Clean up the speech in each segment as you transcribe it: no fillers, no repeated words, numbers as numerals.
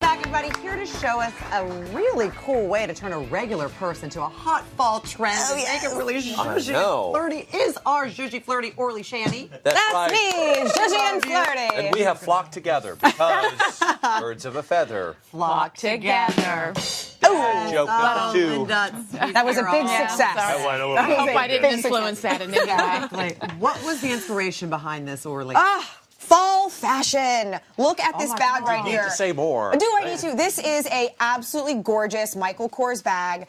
Back, everybody, here to show us a really cool way to turn a regular person to a hot fall trend and make it really zhuzhy and flirty is our zhuzhy flirty Orly Shanny. That's right. Me, zhuzhy and flirty. And we have flocked together because birds of a feather Flock together. Joke number two. That was a big success. I hope I didn't influence that in any way. Exactly. What was the inspiration behind this, Orly? Fall fashion. Look at this bag right You here. need to say more. Do I need to? This is a absolutely gorgeous Michael Kors bag.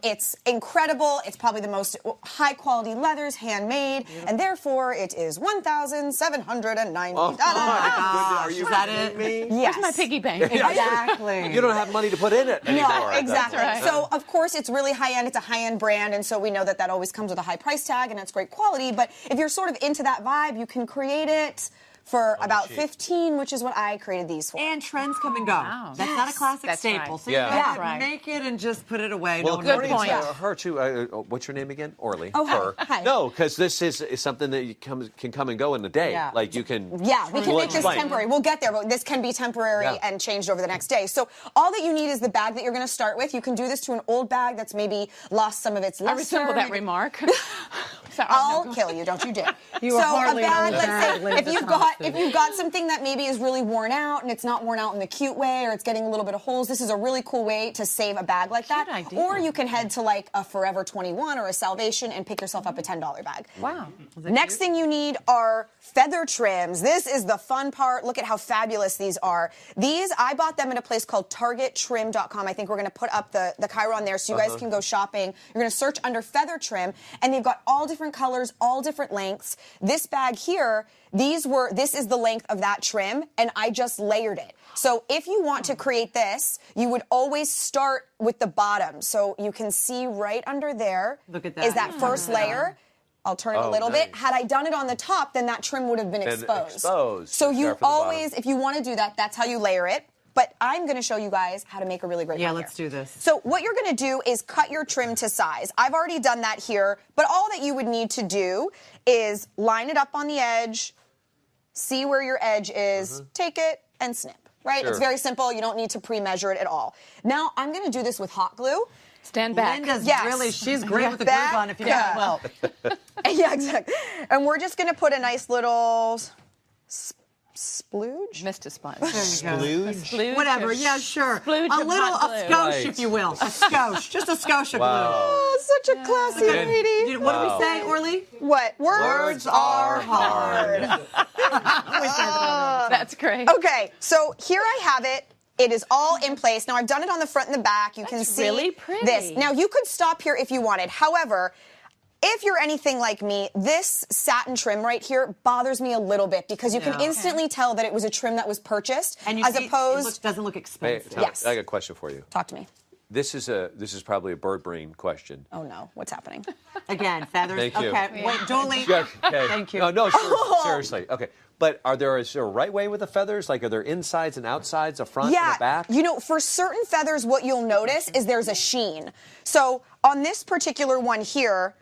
It's incredible. It's probably the most high quality leathers, handmade, and therefore it is $1,790. Oh, my goodness. Are you Is that kidding it? me? Yes. Where's my piggy bank? Exactly. You don't have money to put in it anymore. No, exactly. That's right. So, of course, it's really high-end. It's a high-end brand, and so we know that that always comes with a high price tag, and it's great quality. But if you're sort of into that vibe, you can create it for about $15, which is what I created these for. And trends come and go. Wow. That's not a classic That's staple. right. So Yeah. you That's have to right. make it and just put it away. Well, Don't according worry to about it. her, too, what's your name again? Orly. Oh, hi. Her. Hi. No, because this is something that you can come and go in a day. Yeah. Like you can. Yeah, we can We'll make this explain. temporary. We'll get there, but this can be temporary Yeah. and changed over the next day. So all that you need is the bag that you're going to start with. You can do this to an old bag that's maybe lost some of its luster. I resemble that remark. Sorry, I'll no, go. kill you, don't you dare. You are so hardly a bag, an let's old say, bag, if you've got something that maybe is really worn out and it's not worn out in the cute way or it's getting a little bit of holes, this is a really cool way to save a bag like that. Cute idea. Or you can head to like a Forever 21 or a Salvation and pick yourself up a $10 bag. Wow. Next thing you need are feather trims. This is the fun part. Look at how fabulous these are. These, I bought them at a place called targettrim.com. I think we're going to put up the Cairo on there so you guys can go shopping. You're going to search under feather trim, and they've got all different colors, all different lengths. This bag here, this is the length of that trim, and I just layered it. So if you want to create this, you would always start with the bottom. So you can see right under there Look at that. is that first layer. I'll turn it a little bit. nice. Had I done it on the top, then that trim would have been exposed. exposed. So you Start from the always, bottom. if you want to do that, that's how you layer it. But I'm going to show you guys how to make a really great Yeah, one let's here. do this. So what you're going to do is cut your trim to size. I've already done that here, but all that you would need to do is line it up on the edge, see where your edge is, take it, and snip. Right? Sure. It's very simple. You don't need to pre-measure it at all. Now, I'm going to do this with hot glue. Stand back. Linda's Yes. really, she's great with the glue Back, gun if you yeah. well. Yeah, exactly. And we're just going to put a nice little splooge. Missed a sponge. Splooge? Whatever, yeah, sure. Splooge A of little, hot a glue. skosh, Right. if you will. A skosh, just a skosh of Wow. Oh, such a classy Good. lady. glue. What do we say, Orly? What? Words are hard. That's great. Okay, so here I have it. It is all in place. Now, I've done it on the front and the back. You can That's see really pretty. this. Now, you could stop here if you wanted. However, if you're anything like me, this satin trim right here bothers me a little bit because you can Yeah. instantly tell that it was a trim that was purchased And you as see, opposed... it doesn't look Hey, expensive. Tom, Yes. I got a question for you. Talk to me. This is probably a bird brain question. Oh, no. What's happening? Again, feathers. Thank you. Okay, wait, Julie. Yeah, okay. Thank you. No, seriously. Okay. But is there a right way with the feathers? Like, are there insides and outsides, a front and Yeah, a back? you know, for certain feathers, what you'll notice is there's a sheen. So on this particular one here,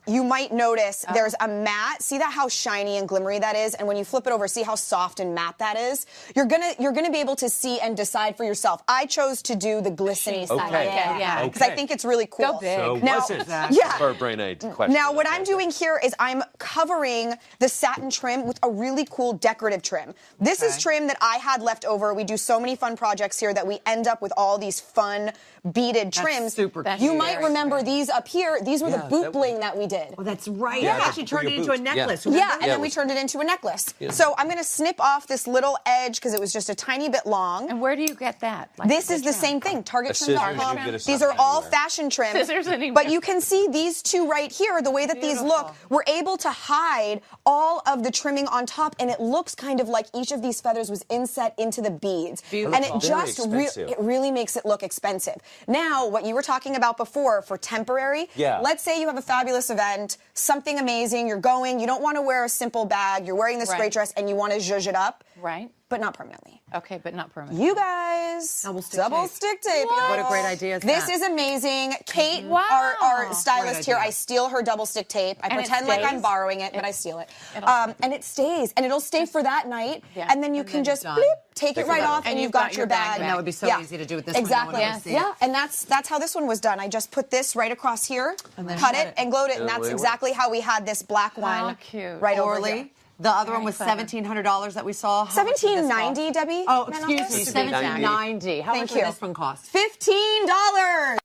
you might notice there's a matte. See that how shiny and glimmery that is? And when you flip it over, see how soft and matte that is? You're gonna be able to see and decide for yourself. I chose to do the glistening side. Okay. Yeah. Because I think it's really cool. Go big. So Now- wasn't Yeah. bird brain question. Now, what I'm doing here is I'm covering the satin trim with a really cool decorative trim. This is trim that I had left over. We do so many fun projects here that we end up with all these fun beaded trims. super That's You very might remember pretty. these up here. These were the Yeah, boot that- bling that we did. Oh, that's right. Yeah, You actually for turned your it into a boots. Yeah. necklace. Yeah, remember? and then it we was- turned it into a necklace. So I'm going to snip off this little edge because it was just a tiny bit long. And where do you get that? Like This the is the trim? same thing, scissors, you targettrim.com. can get a These are scissors all anywhere. fashion trim. Scissors anywhere. But you can see these two right here, the way that these look, we're able to hide all of the trimming on top, and it looks kind of like each of these feathers was inset into the beads. Beautiful. And it Very just expensive. it really makes it look expensive. Now, what you were talking about before for temporary, Yeah. let's say you have a fabulous event, something amazing, you're going, you don't want to wear a simple bag, you're wearing this Right. great dress, and you want to zhuzh it up. Right. but not permanently. Okay, but not permanent. You guys, double stick tape. What a great idea is This that? is amazing. Kate, Wow. our stylist Great here, idea. I steal her double stick tape. I And it pretend like I'm stays? borrowing it, but I steal it. It'll And it stays, and it'll stay for that night, Yeah. and then you can then just done. bleep, take it right it off, out. and you've got your bag. And that would be so easy to do with this one. Exactly. No one would see it. Yeah, and that's how this one was done. I just put this right across here, And then cut cut it, it. and glued it, and And that's away it exactly how we had this black one How cute. right over here. Orly. The other one was clever. $1,700 that we saw. How much did this cost? $17.90, Debbie. Oh, excuse me. $17.90. $17.90. How Thank much you. did this one cost? $15.